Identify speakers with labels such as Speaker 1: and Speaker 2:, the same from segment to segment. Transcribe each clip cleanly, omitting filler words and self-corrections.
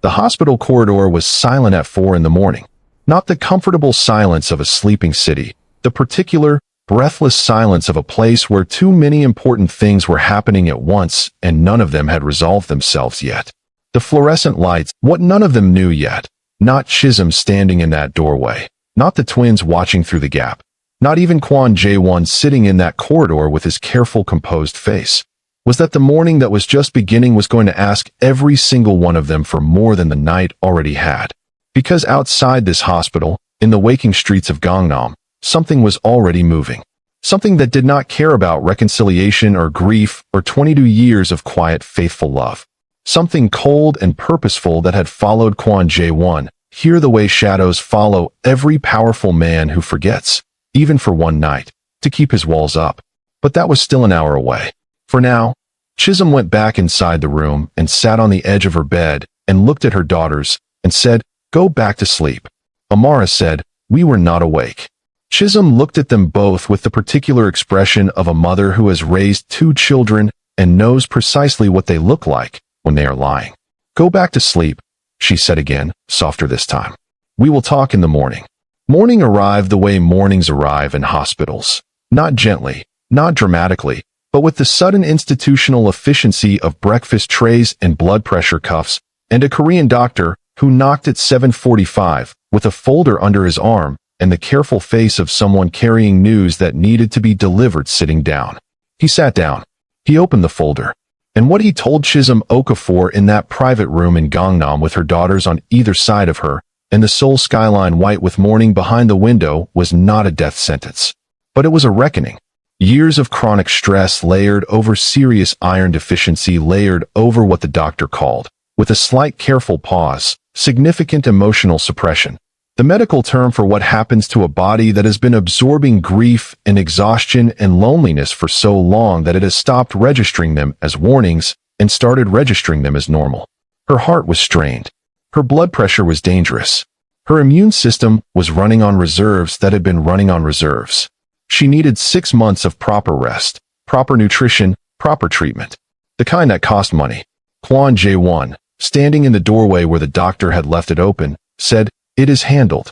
Speaker 1: The hospital corridor was silent at 4 in the morning. Not the comfortable silence of a sleeping city, the particular, breathless silence of a place where too many important things were happening at once and none of them had resolved themselves yet. The fluorescent lights, what none of them knew yet. Not Chisom standing in that doorway. Not the twins watching through the gap. Not even Kwon Jae-won sitting in that corridor with his careful, composed face. Was that the morning that was just beginning was going to ask every single one of them for more than the night already had. Because outside this hospital, in the waking streets of Gangnam, something was already moving. Something that did not care about reconciliation or grief or 22 years of quiet, faithful love. Something cold and purposeful that had followed Kwon Jae-won, here the way shadows follow every powerful man who forgets, even for one night, to keep his walls up. But that was still an hour away. For now, Chisom went back inside the room and sat on the edge of her bed and looked at her daughters and said, "Go back to sleep." Amara said, "We were not awake." Chisom looked at them both with the particular expression of a mother who has raised 2 children and knows precisely what they look like when they are lying. "Go back to sleep," she said again, softer this time. "We will talk in the morning." Morning arrived the way mornings arrive in hospitals. Not gently, not dramatically, but with the sudden institutional efficiency of breakfast trays and blood pressure cuffs, and a Korean doctor who knocked at 7:45 with a folder under his arm and the careful face of someone carrying news that needed to be delivered sitting down. He sat down. He opened the folder. And what he told Chisom Okafor in that private room in Gangnam with her daughters on either side of her, and the Seoul skyline white with morning behind the window was not a death sentence. But it was a reckoning. Years of chronic stress layered over serious iron deficiency layered over what the doctor called, with a slight careful pause, significant emotional suppression. The medical term for what happens to a body that has been absorbing grief and exhaustion and loneliness for so long that it has stopped registering them as warnings and started registering them as normal. Her heart was strained. Her blood pressure was dangerous. Her immune system was running on reserves that had been running on reserves. She needed 6 months of proper rest, proper nutrition, proper treatment. The kind that cost money. Kwon Jae-won, standing in the doorway where the doctor had left it open, said, "It is handled."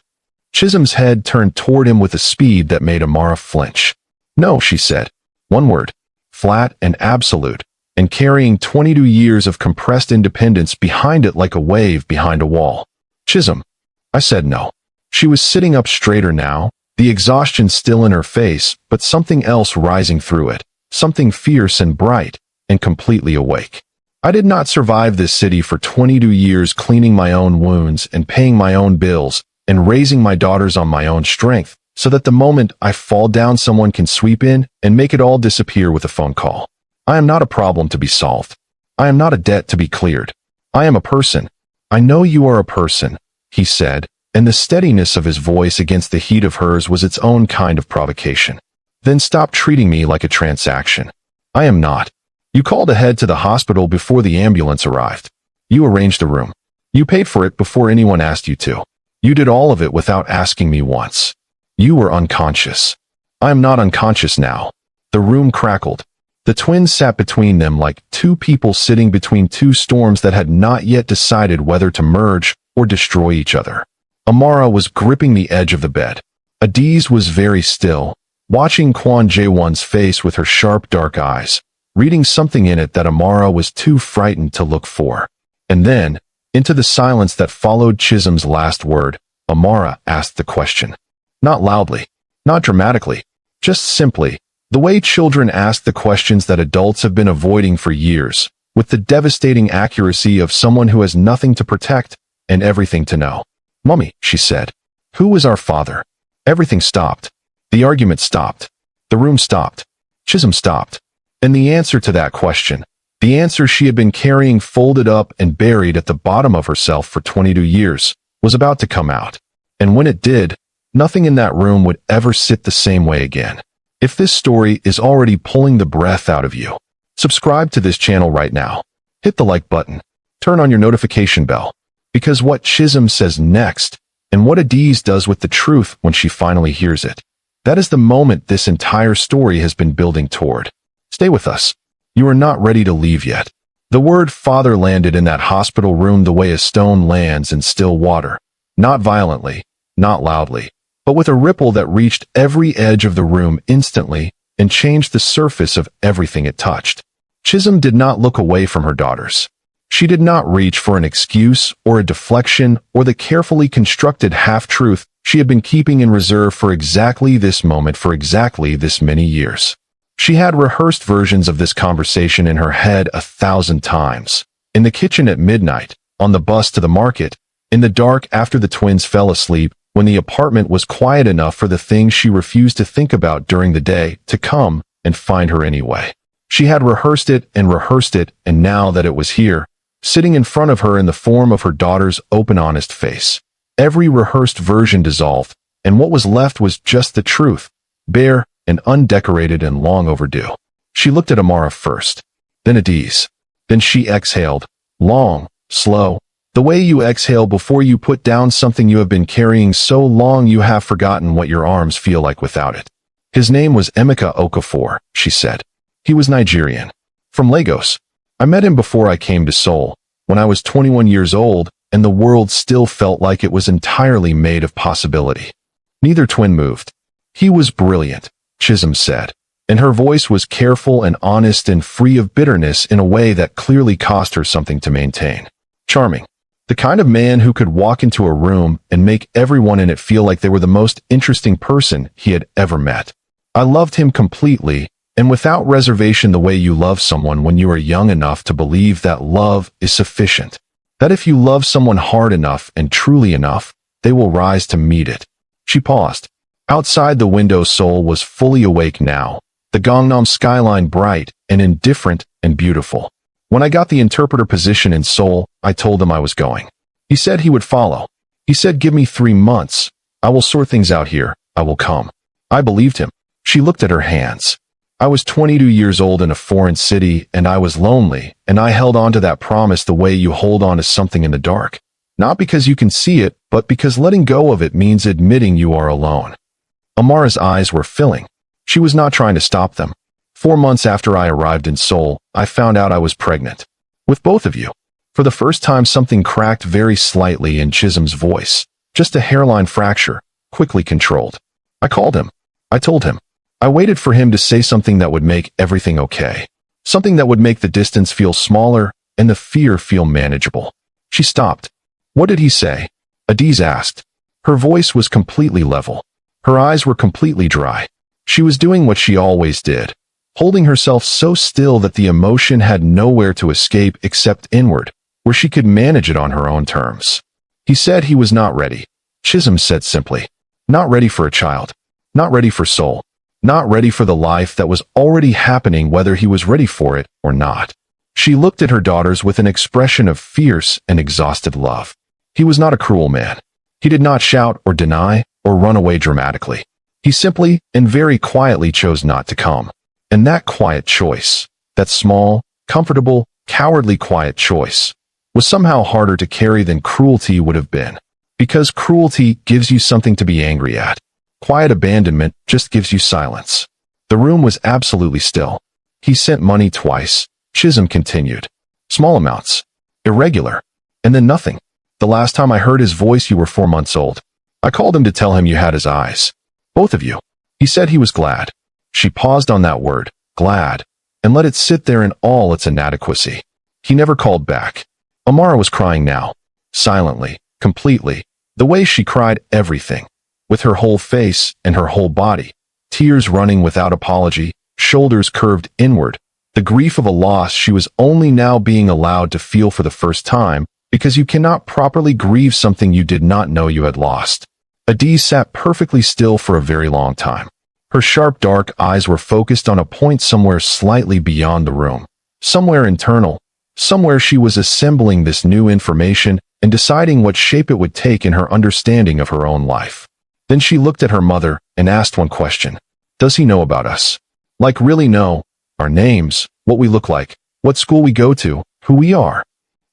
Speaker 1: Chisom's head turned toward him with a speed that made Amara flinch. "No," she said. One word. Flat and absolute, and carrying 22 years of compressed independence behind it like a wave behind a wall. "Chisom." I said no. She was sitting up straighter now, the exhaustion still in her face, but something else rising through it, something fierce and bright, and completely awake. I did not survive this city for 22 years cleaning my own wounds and paying my own bills and raising my daughters on my own strength, so that the moment I fall down someone can sweep in and make it all disappear with a phone call. I am not a problem to be solved. I am not a debt to be cleared. I am a person. "I know you are a person," he said, and the steadiness of his voice against the heat of hers was its own kind of provocation. "Then stop treating me like a transaction. I am not. You called ahead to the hospital before the ambulance arrived. You arranged the room. You paid for it before anyone asked you to. You did all of it without asking me once. You were unconscious. I am not unconscious now." The room crackled. The twins sat between them like 2 people sitting between 2 storms that had not yet decided whether to merge or destroy each other. Amara was gripping the edge of the bed. Adiz was very still, watching Kwon Jae-won's face with her sharp dark eyes, reading something in it that Amara was too frightened to look for. And then, into the silence that followed Chisom's last word, Amara asked the question. Not loudly, not dramatically, just simply, the way children ask the questions that adults have been avoiding for years, with the devastating accuracy of someone who has nothing to protect and everything to know. "Mummy," she said, "who is our father?" Everything stopped. The argument stopped. The room stopped. Chisom stopped. And the answer to that question, the answer she had been carrying folded up and buried at the bottom of herself for 22 years, was about to come out. And when it did, nothing in that room would ever sit the same way again. If this story is already pulling the breath out of you, subscribe to this channel right now. Hit the like button. Turn on your notification bell. Because what Chisom says next, and what Adiz does with the truth when she finally hears it, that is the moment this entire story has been building toward. Stay with us. You are not ready to leave yet. The word father landed in that hospital room the way a stone lands in still water. Not violently, not loudly, but with a ripple that reached every edge of the room instantly and changed the surface of everything it touched. Chisom did not look away from her daughters. She did not reach for an excuse or a deflection or the carefully constructed half-truth she had been keeping in reserve for exactly this moment for exactly this many years. She had rehearsed versions of this conversation in her head 1,000 times. In the kitchen at midnight, on the bus to the market, in the dark after the twins fell asleep, when the apartment was quiet enough for the things she refused to think about during the day to come and find her anyway. She had rehearsed it, and now that it was here, sitting in front of her in the form of her daughter's open, honest face, every rehearsed version dissolved, and what was left was just the truth, bare and undecorated and long overdue. She looked at Amara first, then Adiz. Then she exhaled, long, slow, the way you exhale before you put down something you have been carrying so long you have forgotten what your arms feel like without it. His name was Chisom Okafor, she said. He was Nigerian. From Lagos. I met him before I came to Seoul, when I was 21 years old, and the world still felt like it was entirely made of possibility. Neither twin moved. He was brilliant, Chisom said, and her voice was careful and honest and free of bitterness in a way that clearly cost her something to maintain. Charming. The kind of man who could walk into a room and make everyone in it feel like they were the most interesting person he had ever met. I loved him completely, and without reservation, the way you love someone when you are young enough to believe that love is sufficient. That if you love someone hard enough and truly enough, they will rise to meet it. She paused. Outside the window, Seoul was fully awake now, the Gangnam skyline bright and indifferent and beautiful. When I got the interpreter position in Seoul, I told him I was going. He said he would follow. He said, give me 3 months. I will sort things out here. I will come. I believed him. She looked at her hands. I was 22 years old in a foreign city, and I was lonely, and I held on to that promise the way you hold on to something in the dark. Not because you can see it, but because letting go of it means admitting you are alone. Amara's eyes were filling. She was not trying to stop them. 4 months after I arrived in Seoul, I found out I was pregnant. With both of you. For the first time, something cracked very slightly in Chisom's voice. Just a hairline fracture, quickly controlled. I called him. I told him. I waited for him to say something that would make everything okay. Something that would make the distance feel smaller and the fear feel manageable. She stopped. What did he say? Adiz asked. Her voice was completely level. Her eyes were completely dry. She was doing what she always did, holding herself so still that the emotion had nowhere to escape except inward, where she could manage it on her own terms. He said he was not ready. Chisom said simply. Not ready for a child. Not ready for Seoul. Not ready for the life that was already happening, whether he was ready for it or not. She looked at her daughters with an expression of fierce and exhausted love. He was not a cruel man. He did not shout or deny or run away dramatically. He simply and very quietly chose not to come. And that quiet choice, that small, comfortable, cowardly quiet choice, was somehow harder to carry than cruelty would have been. Because cruelty gives you something to be angry at. Quiet abandonment just gives you silence. The room was absolutely still. He sent money twice, Chisom continued. Small amounts. Irregular. And then nothing. The last time I heard his voice you were 4 months old. I called him to tell him you had his eyes. Both of you. He said he was glad. She paused on that word, glad, and let it sit there in all its inadequacy. He never called back. Amara was crying now. Silently, completely, the way she cried everything. With her whole face and her whole body, tears running without apology, shoulders curved inward, the grief of a loss she was only now being allowed to feel for the first time, because you cannot properly grieve something you did not know you had lost. Adiz sat perfectly still for a very long time. Her sharp dark eyes were focused on a point somewhere slightly beyond the room, somewhere internal, somewhere she was assembling this new information and deciding what shape it would take in her understanding of her own life. Then she looked at her mother and asked one question. Does he know about us? Like really know? Our names, what we look like, what school we go to, who we are?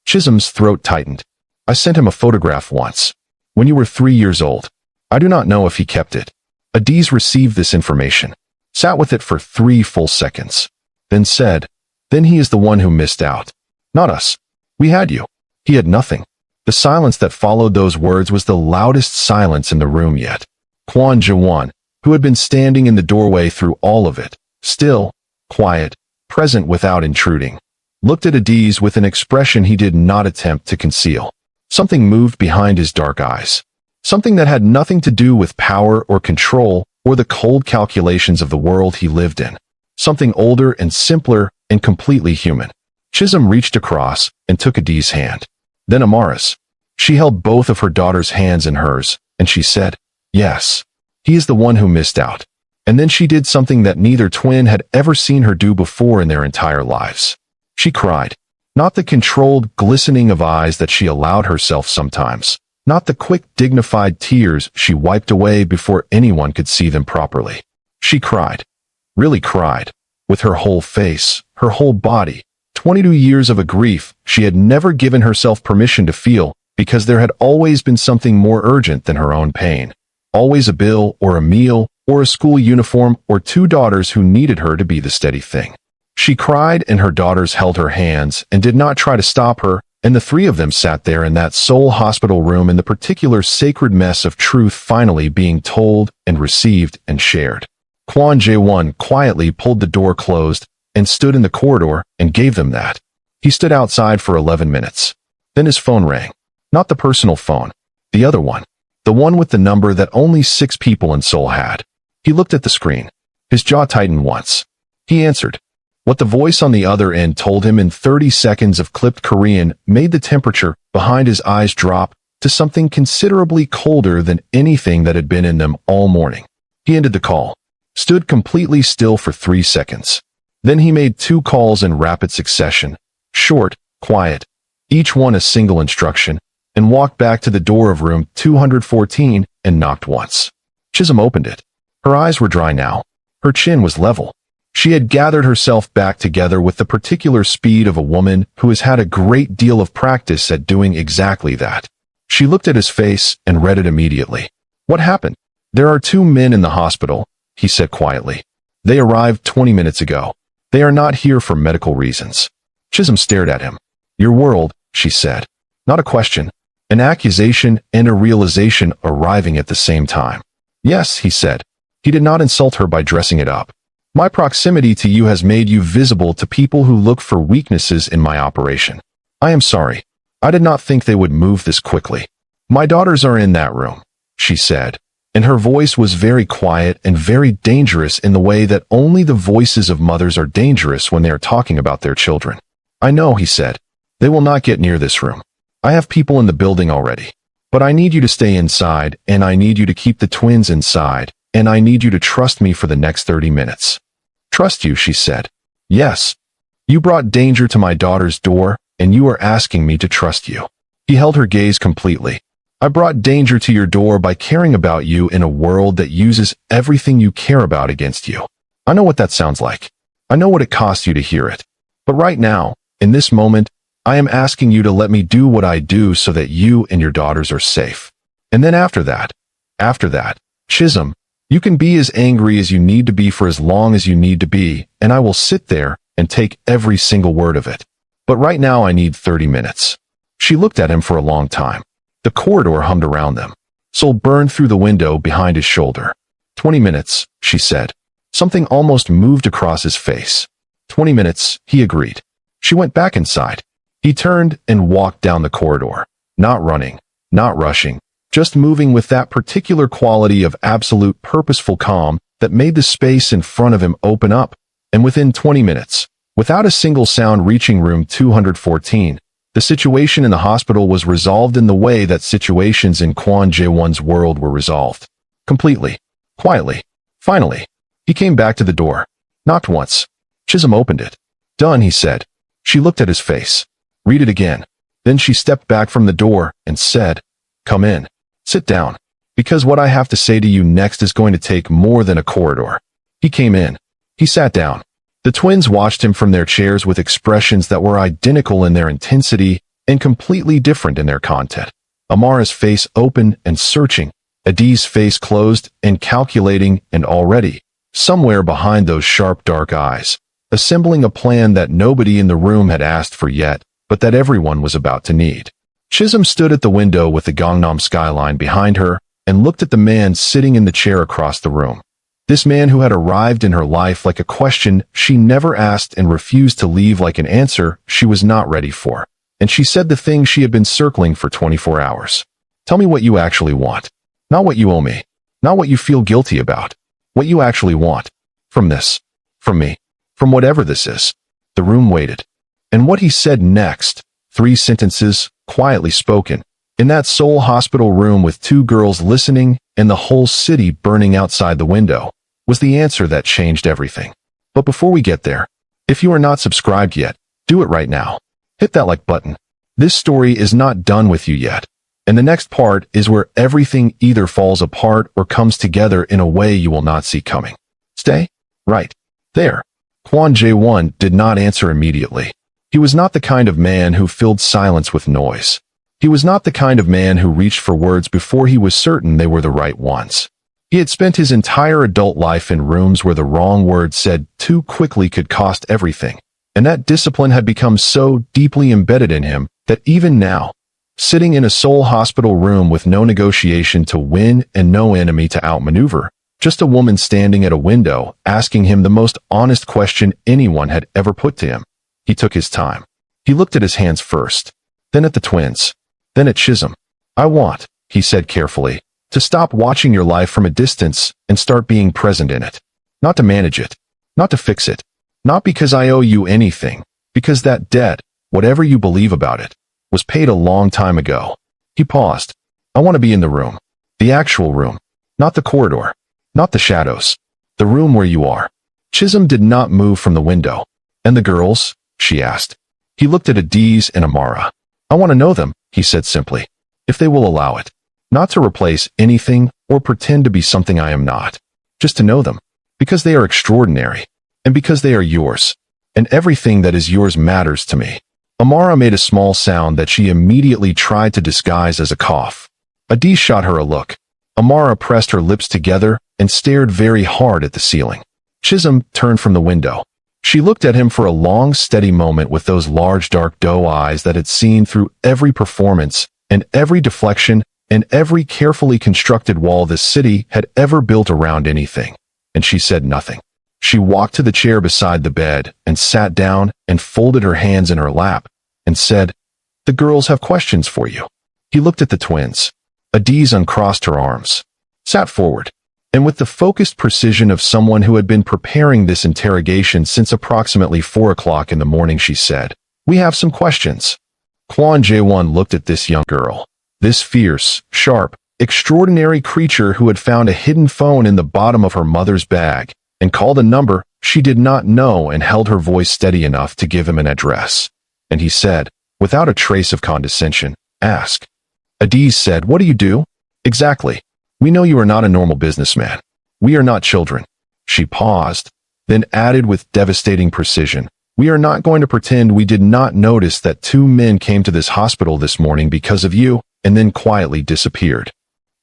Speaker 1: Chisom's throat tightened. I sent him a photograph once. When you were 3 years old. I do not know if he kept it. Adiz received this information, sat with it for 3 full seconds, then said, then he is the one who missed out. Not us. We had you. He had nothing. The silence that followed those words was the loudest silence in the room yet. Kwon Jae-won, who had been standing in the doorway through all of it, still, quiet, present without intruding, looked at Adiz with an expression he did not attempt to conceal. Something moved behind his dark eyes. Something that had nothing to do with power or control or the cold calculations of the world he lived in. Something older and simpler and completely human. Chisom reached across and took Adiz's hand. Then Amara's. She held both of her daughter's hands in hers, and she said, "Yes, he is the one who missed out." And then she did something that neither twin had ever seen her do before in their entire lives. She cried. Not the controlled glistening of eyes that she allowed herself sometimes. Not the quick, dignified tears she wiped away before anyone could see them properly. She cried. Really cried. With her whole face, her whole body. 22 years of a grief she had never given herself permission to feel because there had always been something more urgent than her own pain. Always a bill or a meal or a school uniform or two daughters who needed her to be the steady thing. She cried and her daughters held her hands and did not try to stop her, and the three of them sat there in that Seoul hospital room in the particular sacred mess of truth finally being told and received and shared. Kwon Jae-won quietly pulled the door closed and stood in the corridor and gave them that. He stood outside for 11 minutes. Then his phone rang. Not the personal phone. The other one. The one with the number that only 6 people in Seoul had. He looked at the screen. His jaw tightened once. He answered. What the voice on the other end told him in 30 seconds of clipped Korean made the temperature behind his eyes drop to something considerably colder than anything that had been in them all morning. He ended the call. Stood completely still for 3 seconds. Then he made 2 calls in rapid succession, short, quiet, each one a single instruction, and walked back to the door of room 214 and knocked once. Chisom opened it. Her eyes were dry now. Her chin was level. She had gathered herself back together with the particular speed of a woman who has had a great deal of practice at doing exactly that. She looked at his face and read it immediately. What happened? There are 2 men in the hospital, he said quietly. They arrived 20 minutes ago. They are not here for medical reasons. Chisom stared at him. Your world, she said. Not a question. An accusation and a realization arriving at the same time. Yes, he said. He did not insult her by dressing it up. My proximity to you has made you visible to people who look for weaknesses in my operation. I am sorry. I did not think they would move this quickly. My daughters are in that room, she said, and her voice was very quiet and very dangerous in the way that only the voices of mothers are dangerous when they are talking about their children. I know, he said. They will not get near this room. I have people in the building already. But I need you to stay inside, and I need you to keep the twins inside, and I need you to trust me for the next 30 minutes. Trust you, she said. Yes. You brought danger to my daughter's door, and you are asking me to trust you. He held her gaze completely. I brought danger to your door by caring about you in a world that uses everything you care about against you. I know what that sounds like. I know what it costs you to hear it. But right now, in this moment, I am asking you to let me do what I do so that you and your daughters are safe. And then after that, Chisom, you can be as angry as you need to be for as long as you need to be, and I will sit there and take every single word of it. But right now I need 30 minutes. She looked at him for a long time. The corridor hummed around them. Seoul burned through the window behind his shoulder. 20 minutes, she said. Something almost moved across his face. 20 minutes, he agreed. She went back inside. He turned and walked down the corridor. Not running, not rushing, just moving with that particular quality of absolute purposeful calm that made the space in front of him open up. And within 20 minutes, without a single sound reaching room 214, the situation in the hospital was resolved in the way that situations in Kwon Jae-won's world were resolved. Completely. Quietly. Finally. He came back to the door. Knocked once. Chisom opened it. Done, he said. She looked at his face. Read it again. Then she stepped back from the door and said, Come in. Sit down. Because what I have to say to you next is going to take more than a corridor. He came in. He sat down. The twins watched him from their chairs with expressions that were identical in their intensity and completely different in their content. Amara's face open and searching, Adiz's face closed and calculating, and already, somewhere behind those sharp dark eyes, assembling a plan that nobody in the room had asked for yet, but that everyone was about to need. Chisom stood at the window with the Gangnam skyline behind her and looked at the man sitting in the chair across the room. This man who had arrived in her life like a question she never asked and refused to leave like an answer she was not ready for. And she said the thing she had been circling for 24 hours. Tell me what you actually want. Not what you owe me. Not what you feel guilty about. What you actually want. From this. From me. From whatever this is. The room waited. And what he said next, 3 sentences, quietly spoken, in that Seoul hospital room with 2 girls listening and the whole city burning outside the window, was the answer that changed everything. But before we get there, if you are not subscribed yet, do it right now. Hit that like button. This story is not done with you yet. And the next part is where everything either falls apart or comes together in a way you will not see coming. Stay right there. Kwon Jae-won did not answer immediately. He was not the kind of man who filled silence with noise. He was not the kind of man who reached for words before he was certain they were the right ones. He had spent his entire adult life in rooms where the wrong word said too quickly could cost everything, and that discipline had become so deeply embedded in him that even now, sitting in a Seoul hospital room with no negotiation to win and no enemy to outmaneuver, just a woman standing at a window asking him the most honest question anyone had ever put to him, he took his time. He looked at his hands first, then at the twins, then at Chisom. I want, he said carefully, to stop watching your life from a distance and start being present in it. Not to manage it. Not to fix it. Not because I owe you anything, because that debt, whatever you believe about it, was paid a long time ago. He paused. I want to be in the room. The actual room. Not the corridor. Not the shadows. The room where you are. Chisom did not move from the window. And the girls? She asked. He looked at Adiz and Amara. I want to know them, he said simply. If they will allow it. Not to replace anything or pretend to be something I am not. Just to know them. Because they are extraordinary. And because they are yours. And everything that is yours matters to me. Amara made a small sound that she immediately tried to disguise as a cough. Adiz shot her a look. Amara pressed her lips together and stared very hard at the ceiling. Chisom turned from the window. She looked at him for a long, steady moment with those large dark doe eyes that had seen through every performance and every deflection and every carefully constructed wall this city had ever built around anything. And she said nothing. She walked to the chair beside the bed and sat down and folded her hands in her lap and said, The girls have questions for you. He looked at the twins. Adiz uncrossed her arms, sat forward, and with the focused precision of someone who had been preparing this interrogation since approximately 4 o'clock in the morning, she said, We have some questions. Kwon Jae-won looked at this young girl, this fierce, sharp, extraordinary creature who had found a hidden phone in the bottom of her mother's bag and called a number she did not know and held her voice steady enough to give him an address. And he said, without a trace of condescension, Ask. Adiz said, What do you do? Exactly. We know you are not a normal businessman. We are not children. She paused, then added with devastating precision, We are not going to pretend we did not notice that 2 men came to this hospital this morning because of you, and then quietly disappeared.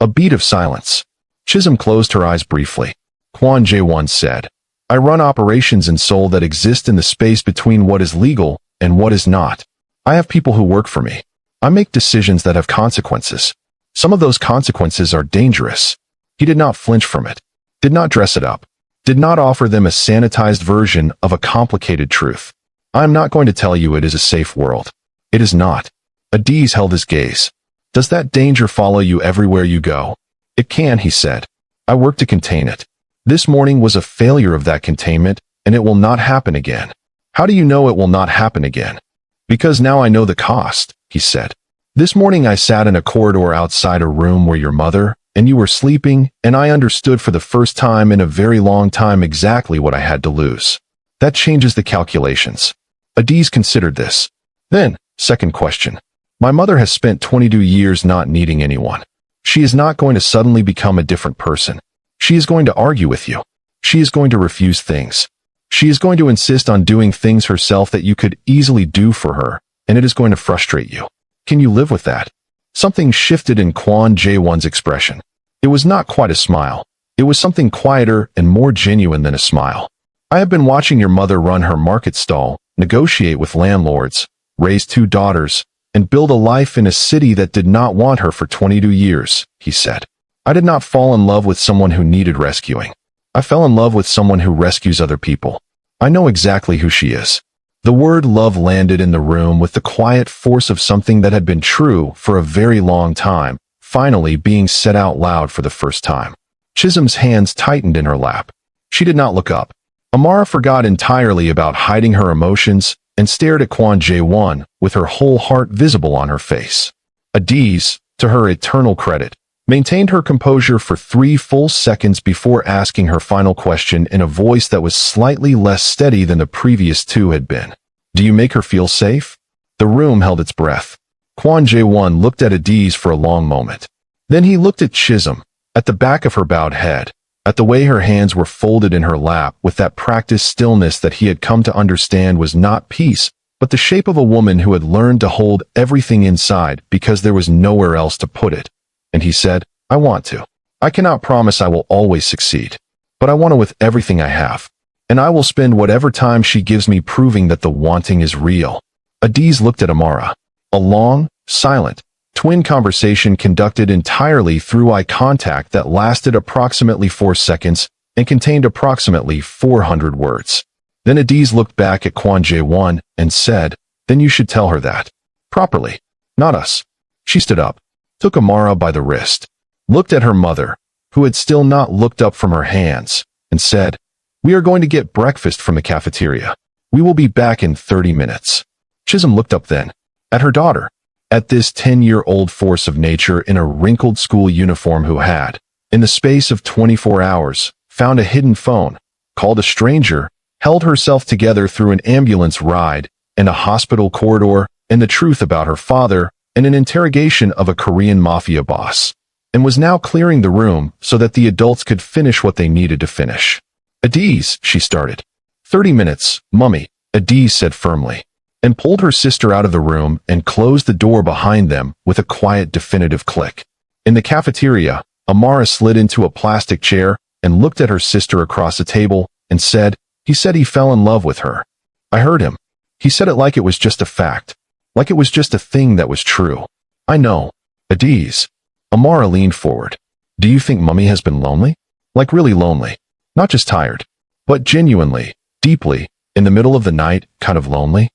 Speaker 1: A beat of silence. Chisom closed her eyes briefly. Kwon Jae-won said, I run operations in Seoul that exist in the space between what is legal and what is not. I have people who work for me. I make decisions that have consequences. Some of those consequences are dangerous. He did not flinch from it, did not dress it up, did not offer them a sanitized version of a complicated truth. I am not going to tell you it is a safe world. It is not. Adiz held his gaze. Does that danger follow you everywhere you go? It can, he said. I work to contain it. This morning was a failure of that containment, and it will not happen again. How do you know it will not happen again? Because now I know the cost, he said. This morning I sat in a corridor outside a room where your mother and you were sleeping, and I understood for the first time in a very long time exactly what I had to lose. That changes the calculations. Adiz considered this. Then, second question. My mother has spent 22 years not needing anyone. She is not going to suddenly become a different person. She is going to argue with you. She is going to refuse things. She is going to insist on doing things herself that you could easily do for her, and it is going to frustrate you. Can you live with that? Something shifted in Kwon Jae-won's expression. It was not quite a smile. It was something quieter and more genuine than a smile. I have been watching your mother run her market stall, negotiate with landlords, raise 2 daughters, and build a life in a city that did not want her for 22 years, he said. I did not fall in love with someone who needed rescuing. I fell in love with someone who rescues other people. I know exactly who she is. The word love landed in the room with the quiet force of something that had been true for a very long time, finally being said out loud for the first time. Chisom's hands tightened in her lap. She did not look up. Amara forgot entirely about hiding her emotions and stared at Kwon Jae-won with her whole heart visible on her face. Adiz, to her eternal credit, maintained her composure for 3 full seconds before asking her final question in a voice that was slightly less steady than the previous 2 had been. Do you make her feel safe? The room held its breath. Kwon Jae-won looked at Adiz for a long moment. Then he looked at Chisom, at the back of her bowed head, at the way her hands were folded in her lap with that practiced stillness that he had come to understand was not peace, but the shape of a woman who had learned to hold everything inside because there was nowhere else to put it. And he said, I want to. I cannot promise I will always succeed, but I want to with everything I have. And I will spend whatever time she gives me proving that the wanting is real. Adiz looked at Amara. A long, silent, twin conversation conducted entirely through eye contact that lasted approximately 4 seconds and contained approximately 400 words. Then Adiz looked back at Kwon Jae-won and said, Then you should tell her that. Properly. Not us. She stood up, took Amara by the wrist, looked at her mother, who had still not looked up from her hands, and said, We are going to get breakfast from the cafeteria. We will be back in 30 minutes. Chisom looked up then, at her daughter, at this 10-year-old force of nature in a wrinkled school uniform who had, in the space of 24 hours, found a hidden phone, called a stranger, held herself together through an ambulance ride, and a hospital corridor, and the truth about her father, and an interrogation of a Korean Mafia boss, and was now clearing the room so that the adults could finish what they needed to finish. Adiz, she started. 30 minutes, Mummy, Adiz said firmly, and pulled her sister out of the room and closed the door behind them with a quiet, definitive click. In the cafeteria, Amara slid into a plastic chair and looked at her sister across the table and said, He said he fell in love with her. I heard him. He said it like it was just a fact. Like it was just a thing that was true. I know. Adiz. Amara leaned forward. Do you think Mummy has been lonely? Like really lonely. Not just tired, but genuinely, deeply, in the middle of the night, kind of lonely?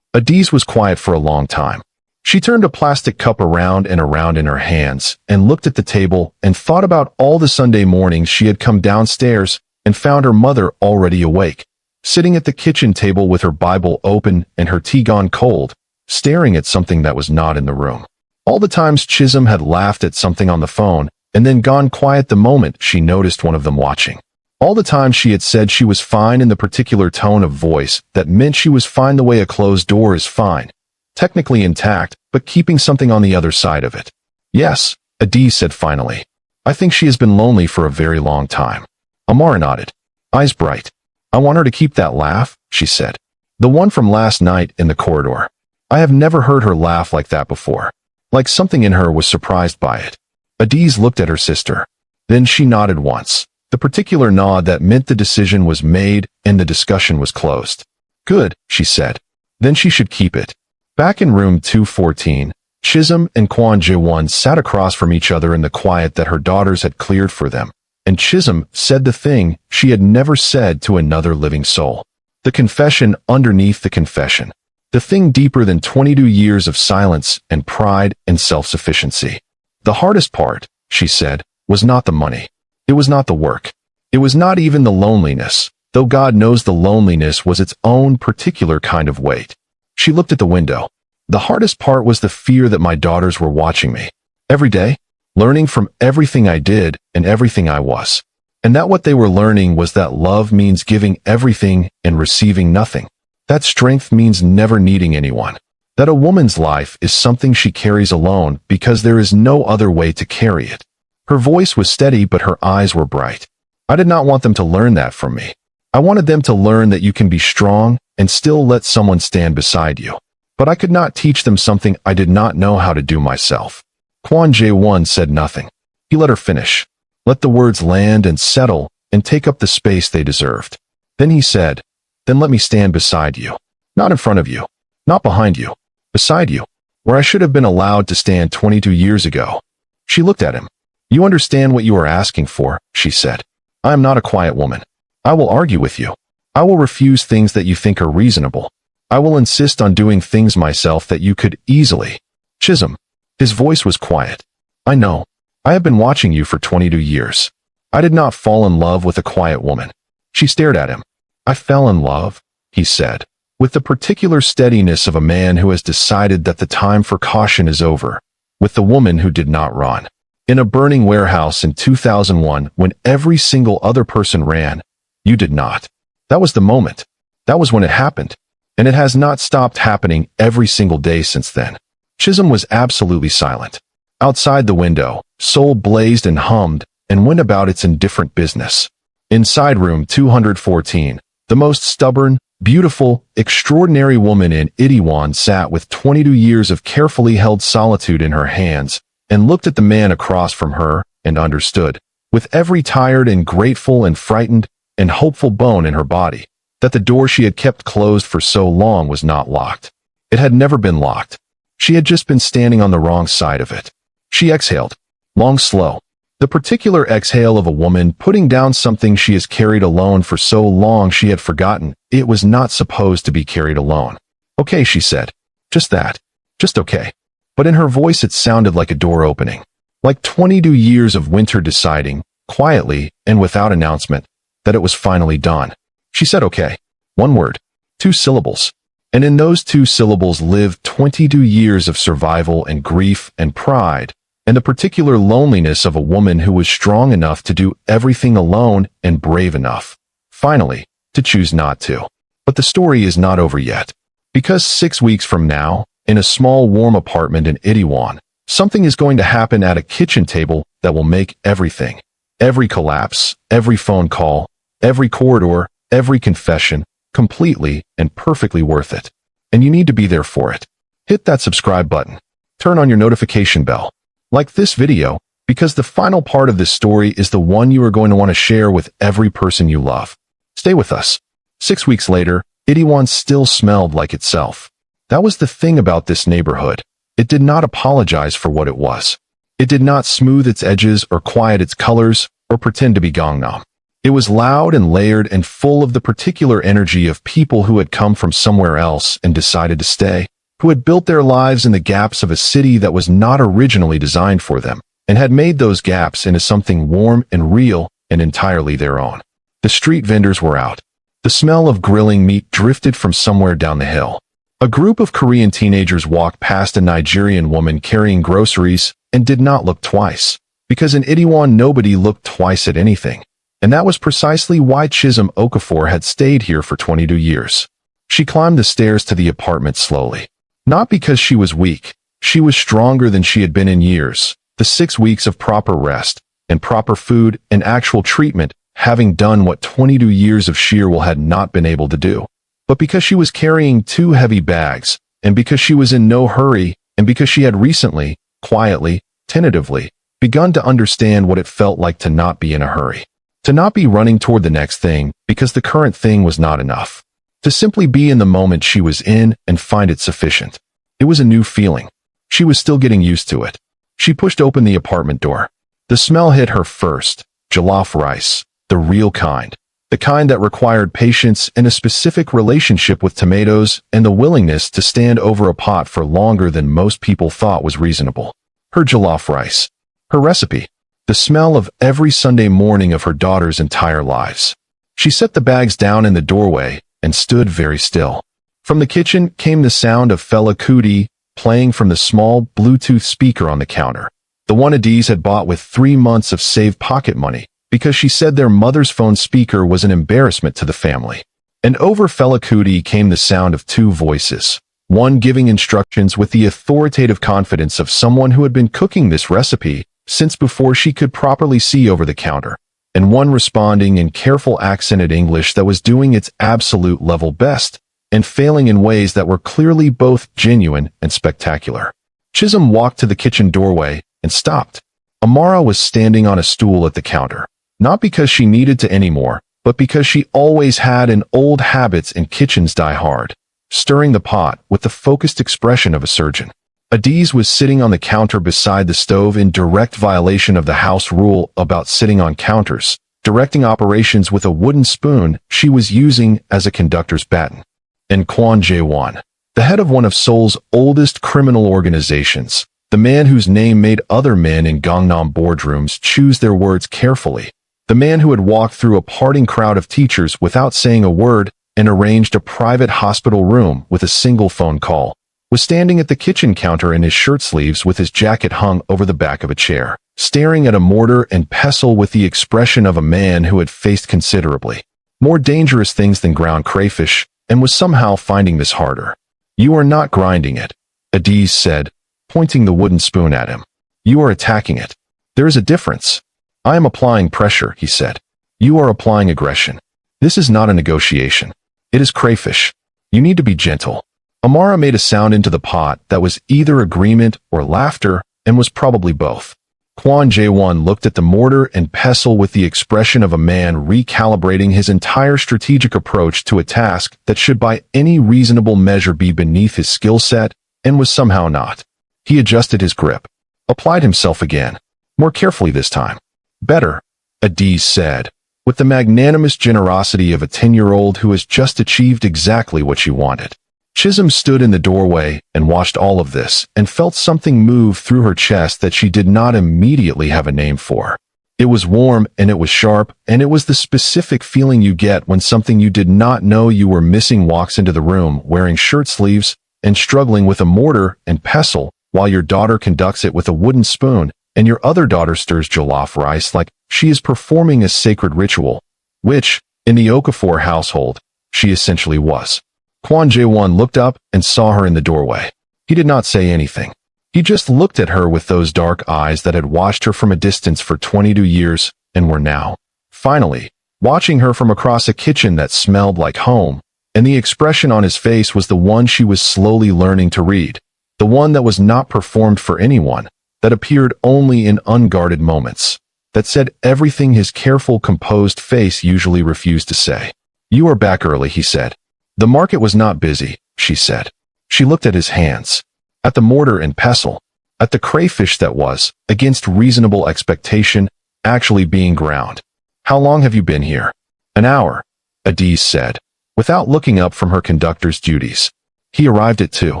Speaker 1: Adiz was quiet for a long time. She turned a plastic cup around and around in her hands and looked at the table and thought about all the Sunday mornings she had come downstairs and found her mother already awake, sitting at the kitchen table with her Bible open and her tea gone cold, staring at something that was not in the room. All the times Chisom had laughed at something on the phone and then gone quiet the moment she noticed one of them watching. All the time she had said she was fine in the particular tone of voice that meant she was fine the way a closed door is fine, technically intact, but keeping something on the other side of it. Yes, Adiz said finally. I think she has been lonely for a very long time. Amara nodded, eyes bright. I want her to keep that laugh, she said. The one from last night in the corridor. I have never heard her laugh like that before. Like something in her was surprised by it. Adiz looked at her sister. Then she nodded once. The particular nod that meant the decision was made and the discussion was closed. Good, she said. Then she should keep it. Back in room 214, Chisom and Kwon Jae-won sat across from each other in the quiet that her daughters had cleared for them, and Chisom said the thing she had never said to another living soul. The confession underneath the confession. The thing deeper than 22 years of silence and pride and self-sufficiency. The hardest part, she said, was not the money. It was not the work. It was not even the loneliness, though God knows the loneliness was its own particular kind of weight. She looked at the window. The hardest part was the fear that my daughters were watching me. Every day, learning from everything I did and everything I was. And that what they were learning was that love means giving everything and receiving nothing. That strength means never needing anyone. That a woman's life is something she carries alone because there is no other way to carry it. Her voice was steady, but her eyes were bright. I did not want them to learn that from me. I wanted them to learn that you can be strong and still let someone stand beside you. But I could not teach them something I did not know how to do myself. Kwon Jae-won said nothing. He let her finish. Let the words land and settle and take up the space they deserved. Then he said, Then let me stand beside you. Not in front of you. Not behind you. Beside you, where I should have been allowed to stand 22 years ago. She looked at him. You understand what you are asking for, she said. I am not a quiet woman. I will argue with you. I will refuse things that you think are reasonable. I will insist on doing things myself that you could easily. Chisom. His voice was quiet. I know. I have been watching you for 22 years. I did not fall in love with a quiet woman. She stared at him. I fell in love, he said, with the particular steadiness of a man who has decided that the time for caution is over, with the woman who did not run. In a burning warehouse in 2001, when every single other person ran, you did not. That was the moment. That was when it happened. And it has not stopped happening every single day since then. Chisom was absolutely silent. Outside the window, Seoul blazed and hummed and went about its indifferent business. Inside room 214, the most stubborn, beautiful, extraordinary woman in Itaewon sat with 22 years of carefully held solitude in her hands and looked at the man across from her and understood, with every tired and grateful and frightened and hopeful bone in her body, that the door she had kept closed for so long was not locked. It had never been locked. She had just been standing on the wrong side of it. She exhaled, long, slow. The particular exhale of a woman putting down something she has carried alone for so long she had forgotten it was not supposed to be carried alone. Okay, she said. Just that. Just okay. But in her voice it sounded like a door opening. Like 22 years of winter deciding, quietly and without announcement, that it was finally done. She said okay. One word. 2 syllables. And in those 2 syllables lived 22 years of survival and grief and pride, and the particular loneliness of a woman who was strong enough to do everything alone and brave enough, finally, to choose not to. But the story is not over yet. Because 6 weeks from now, in a small warm apartment in Itaewon, something is going to happen at a kitchen table that will make everything, every collapse, every phone call, every corridor, every confession, completely and perfectly worth it. And you need to be there for it. Hit that subscribe button. Turn on your notification bell. Like this video, because the final part of this story is the one you are going to want to share with every person you love. Stay with us. 6 weeks later, Itaewon still smelled like itself. That was the thing about this neighborhood. It did not apologize for what it was. It did not smooth its edges or quiet its colors or pretend to be Gangnam. It was loud and layered and full of the particular energy of people who had come from somewhere else and decided to stay, who had built their lives in the gaps of a city that was not originally designed for them, and had made those gaps into something warm and real and entirely their own. The street vendors were out. The smell of grilling meat drifted from somewhere down the hill. A group of Korean teenagers walked past a Nigerian woman carrying groceries and did not look twice, because in Itaewon nobody looked twice at anything. And that was precisely why Chisom Okafor had stayed here for 22 years. She climbed the stairs to the apartment slowly. Not because she was weak. She was stronger than she had been in years. The 6 weeks of proper rest, and proper food, and actual treatment, having done what 22 years of sheer will had not been able to do. But because she was carrying 2 heavy bags, and because she was in no hurry, and because she had recently, quietly, tentatively, begun to understand what it felt like to not be in a hurry. To not be running toward the next thing because the current thing was not enough. To simply be in the moment she was in and find it sufficient. It was a new feeling. She was still getting used to it. She pushed open the apartment door. The smell hit her first. Jollof rice. The real kind. The kind that required patience and a specific relationship with tomatoes and the willingness to stand over a pot for longer than most people thought was reasonable. Her jollof rice. Her recipe. The smell of every Sunday morning of her daughter's entire lives. She set the bags down in the doorway and stood very still. From the kitchen came the sound of Fela Kuti playing from the small Bluetooth speaker on the counter. The one Adiz had bought with 3 months of saved pocket money, because she said their mother's phone speaker was an embarrassment to the family. And over Fela Kuti came the sound of 2 voices, one giving instructions with the authoritative confidence of someone who had been cooking this recipe since before she could properly see over the counter, and one responding in careful accented English that was doing its absolute level best, and failing in ways that were clearly both genuine and spectacular. Chisom walked to the kitchen doorway and stopped. Amara was standing on a stool at the counter, not because she needed to anymore, but because she always had, and old habits in kitchens die hard. stirring the pot with the focused expression of a surgeon. Adiz was sitting on the counter beside the stove in direct violation of the house rule about sitting on counters, directing operations with a wooden spoon she was using as a conductor's baton. And Kwon Jae-won, the head of one of Seoul's oldest criminal organizations, the man whose name made other men in Gangnam boardrooms choose their words carefully, the man who had walked through a parting crowd of teachers without saying a word and arranged a private hospital room with a single phone call, was standing at the kitchen counter in his shirt sleeves with his jacket hung over the back of a chair, staring at a mortar and pestle with the expression of a man who had faced considerably more dangerous things than ground crayfish and was somehow finding this harder. "You are not grinding it," Adiz said, pointing the wooden spoon at him. "You are attacking it. There is a difference." "I am applying pressure," he said. "You are applying aggression. This is not a negotiation. It is crayfish. You need to be gentle." Amara made a sound into the pot that was either agreement or laughter and was probably both. Kwon Jae-won looked at the mortar and pestle with the expression of a man recalibrating his entire strategic approach to a task that should by any reasonable measure be beneath his skill set and was somehow not. He adjusted his grip, applied himself again, more carefully this time. "Better," Adiz said, with the magnanimous generosity of a 10-year-old who has just achieved exactly what she wanted. Chisom stood in the doorway and watched all of this and felt something move through her chest that she did not immediately have a name for. It was warm and it was sharp, and it was the specific feeling you get when something you did not know you were missing walks into the room wearing shirt sleeves and struggling with a mortar and pestle while your daughter conducts it with a wooden spoon and your other daughter stirs jollof rice like she is performing a sacred ritual, which, in the Okafor household, she essentially was. Kwon Jae-won looked up and saw her in the doorway. He did not say anything. He just looked at her with those dark eyes that had watched her from a distance for 22 years and were now, finally, watching her from across a kitchen that smelled like home, and the expression on his face was the one she was slowly learning to read, the one that was not performed for anyone, that appeared only in unguarded moments, that said everything his careful, composed face usually refused to say. "You are back early," he said. "The market was not busy," she said. She looked at his hands, at the mortar and pestle, at the crayfish that was, against reasonable expectation, actually being ground. "How long have you been here?" "An hour," Adiz said, without looking up from her conductor's duties. "He arrived at 2.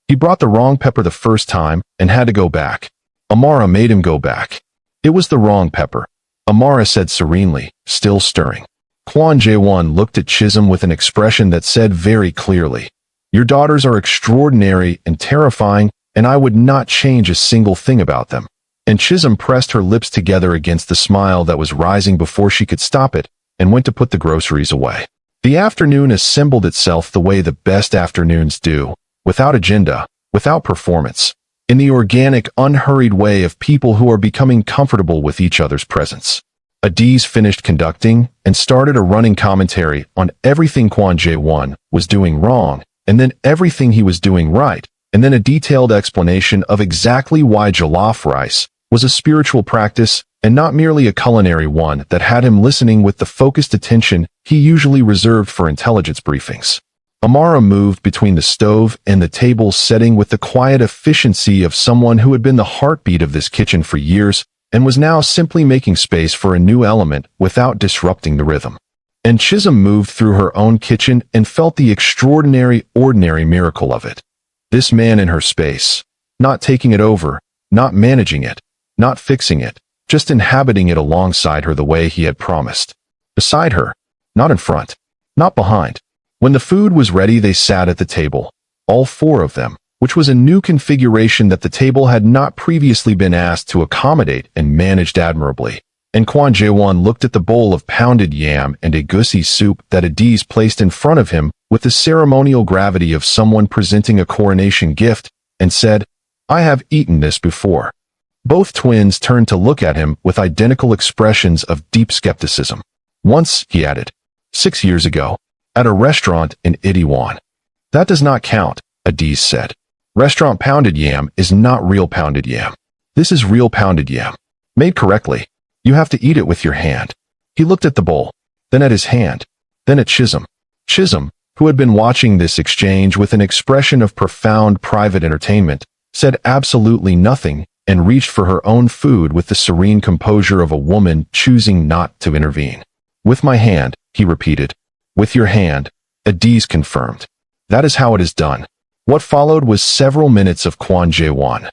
Speaker 1: He brought the wrong pepper the first time and had to go back. Amara made him go back. It was the wrong pepper," Amara said serenely, still stirring. Kwon Jae-won looked at Chisom with an expression that said very clearly, "Your daughters are extraordinary and terrifying, and I would not change a single thing about them." And Chisom pressed her lips together against the smile that was rising before she could stop it, and went to put the groceries away. The afternoon assembled itself the way the best afternoons do, without agenda, without performance, in the organic, unhurried way of people who are becoming comfortable with each other's presence. Adiz finished conducting and started a running commentary on everything Kwon Jae-won was doing wrong, and then everything he was doing right, and then a detailed explanation of exactly why jollof rice was a spiritual practice and not merely a culinary one that had him listening with the focused attention he usually reserved for intelligence briefings. Amara moved between the stove and the table setting with the quiet efficiency of someone who had been the heartbeat of this kitchen for years and was now simply making space for a new element without disrupting the rhythm. And Chisom moved through her own kitchen and felt the extraordinary, ordinary miracle of it. This man in her space, not taking it over, not managing it, not fixing it, just inhabiting it alongside her the way he had promised. Beside her, not in front, not behind. When the food was ready, they sat at the table, all 4 of them, which was a new configuration that the table had not previously been asked to accommodate and managed admirably. And Kwon Jae-won looked at the bowl of pounded yam and egusi soup that Adiz placed in front of him with the ceremonial gravity of someone presenting a coronation gift, and said, "I have eaten this before." Both twins turned to look at him with identical expressions of deep skepticism. "Once," he added, 6 years ago, at a restaurant in Itaewon." "That does not count," Adiz said. "Restaurant pounded yam is not real pounded yam. This is real pounded yam. Made correctly. You have to eat it with your hand." He looked at the bowl, then at his hand, then at Chisom. "Chisom, who had been watching this exchange with an expression of profound private entertainment, said absolutely nothing and reached for her own food with the serene composure of a woman choosing not to intervene. "With my hand," he repeated. "With your hand," Adiz confirmed. "That is how it is done." What followed was several minutes of Kwon Jae-won.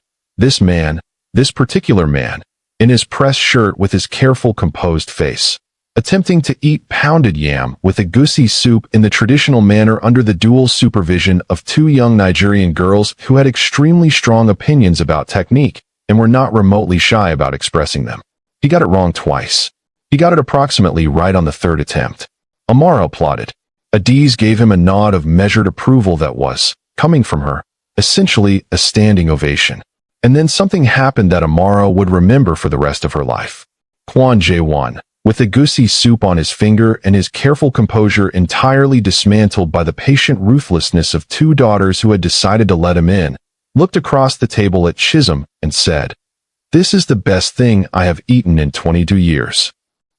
Speaker 1: This particular man, in his press shirt with his careful composed face, attempting to eat pounded yam with egusi soup in the traditional manner under the dual supervision of two young Nigerian girls who had extremely strong opinions about technique and were not remotely shy about expressing them. He got it wrong twice. He got it approximately right on the third attempt. Amara applauded. Adiz gave him a nod of measured approval that was, coming from her, essentially a standing ovation. And then something happened that Amara would remember for the rest of her life. Kwon Jae-won, with egusi soup on his finger and his careful composure entirely dismantled by the patient ruthlessness of two daughters who had decided to let him in, looked across the table at Chisom and said, "This is the best thing I have eaten in 22 years."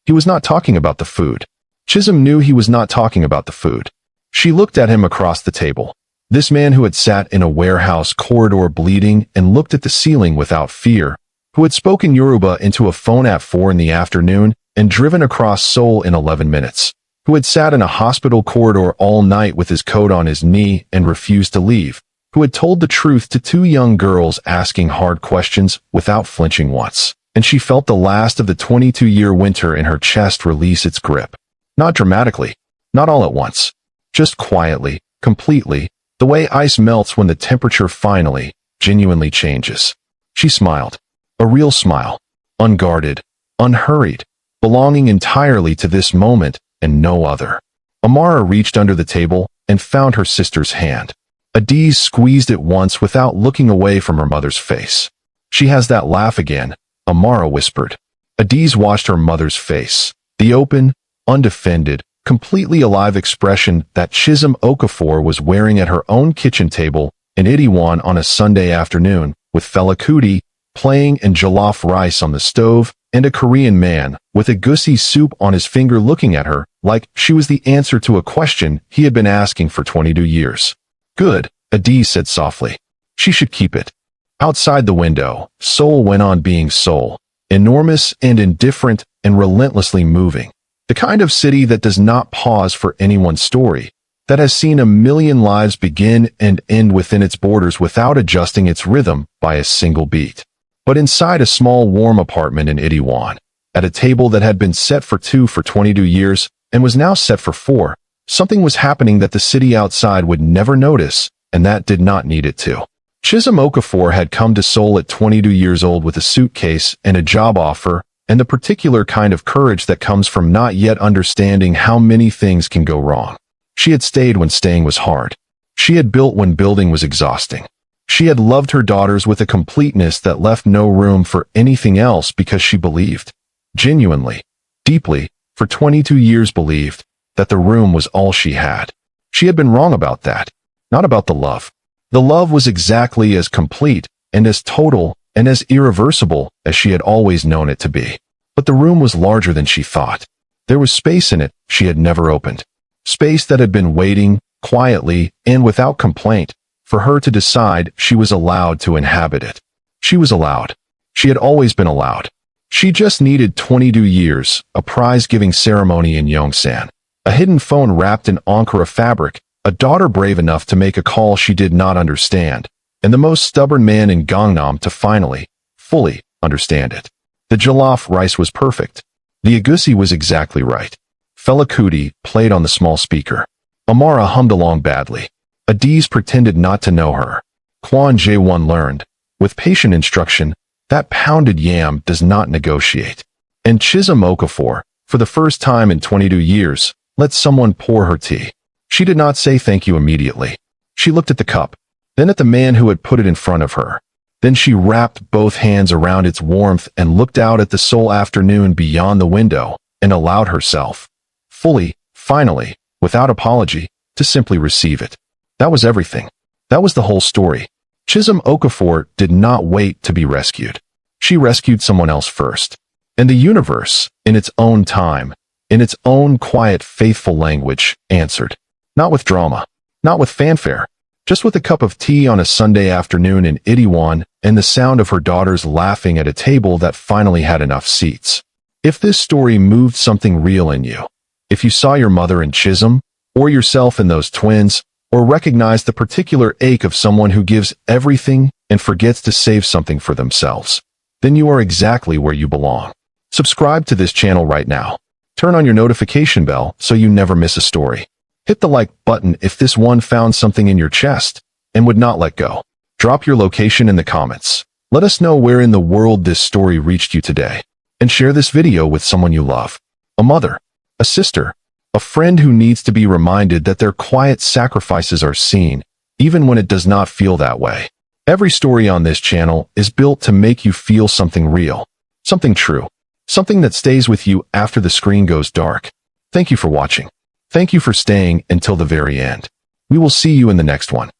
Speaker 1: He was not talking about the food. Chisom knew he was not talking about the food. She looked at him across the table. This man who had sat in a warehouse corridor bleeding and looked at the ceiling without fear, who had spoken Yoruba into a phone at 4 in the afternoon and driven across Seoul in 11 minutes, who had sat in a hospital corridor all night with his coat on his knee and refused to leave, who had told the truth to two young girls asking hard questions without flinching once, and she felt the last of the 22-year winter in her chest release its grip. Not dramatically, not all at once, just quietly, completely, the way ice melts when the temperature finally, genuinely changes. She smiled. A real smile. Unguarded, unhurried, belonging entirely to this moment and no other. Amara reached under the table and found her sister's hand. Adiz squeezed it once without looking away from her mother's face. "She has that laugh again," Amara whispered. Adiz watched her mother's face, the open, undefended, completely alive expression that Chisom Okafor was wearing at her own kitchen table in Itaewon on a Sunday afternoon, with Fela Kuti playing and jollof rice on the stove, and a Korean man with egusi soup on his finger looking at her like she was the answer to a question he had been asking for 22 years. "Good," Adiz said softly. "She should keep it." Outside the window, Seoul went on being Seoul, enormous and indifferent and relentlessly moving. The kind of city that does not pause for anyone's story, that has seen a million lives begin and end within its borders without adjusting its rhythm by a single beat. But inside a small warm apartment in Itaewon, at a table that had been set for two for 22 years and was now set for 4, something was happening that the city outside would never notice, and that did not need it to. Chisom Okafor had come to Seoul at 22 years old with a suitcase and a job offer, and the particular kind of courage that comes from not yet understanding how many things can go wrong. She had stayed when staying was hard. She had built when building was exhausting. She had loved her daughters with a completeness that left no room for anything else because she believed, genuinely, deeply, for 22 years believed, that the room was all she had. She had been wrong about that, not about the love. The love was exactly as complete and as total and as irreversible as she had always known it to be. But the room was larger than she thought. There was space in it she had never opened. Space that had been waiting, quietly and without complaint, for her to decide she was allowed to inhabit it. She was allowed. She had always been allowed. She just needed 22 years, a prize-giving ceremony in Yongsan, a hidden phone wrapped in Ankara fabric, a daughter brave enough to make a call she did not understand, and the most stubborn man in Gangnam to finally, fully, understand it. The jollof rice was perfect. The egusi was exactly right. Fela Kuti played on the small speaker. Amara hummed along badly. Adiz pretended not to know her. Kwon Jae-won learned, with patient instruction, that pounded yam does not negotiate. And Chisom Okafor, for the first time in 22 years, let someone pour her tea. She did not say thank you immediately. She looked at the cup, then at the man who had put it in front of her. Then she wrapped both hands around its warmth and looked out at the Seoul afternoon beyond the window and allowed herself, fully, finally, without apology, to simply receive it. That was everything. That was the whole story. Chisom Okafor did not wait to be rescued. She rescued someone else first. And the universe, in its own time, in its own quiet, faithful language, answered. Not with drama. Not with fanfare. Just with a cup of tea on a Sunday afternoon in Itaewon and the sound of her daughters laughing at a table that finally had enough seats. If this story moved something real in you, if you saw your mother in Chisom, or yourself in those twins, or recognized the particular ache of someone who gives everything and forgets to save something for themselves, then you are exactly where you belong. Subscribe to this channel right now. Turn on your notification bell so you never miss a story. Hit the like button if this one found something in your chest and would not let go. Drop your location in the comments. Let us know where in the world this story reached you today. And share this video with someone you love. A mother, a sister, a friend who needs to be reminded that their quiet sacrifices are seen, even when it does not feel that way. Every story on this channel is built to make you feel something real, something true, something that stays with you after the screen goes dark. Thank you for watching. Thank you for staying until the very end. We will see you in the next one.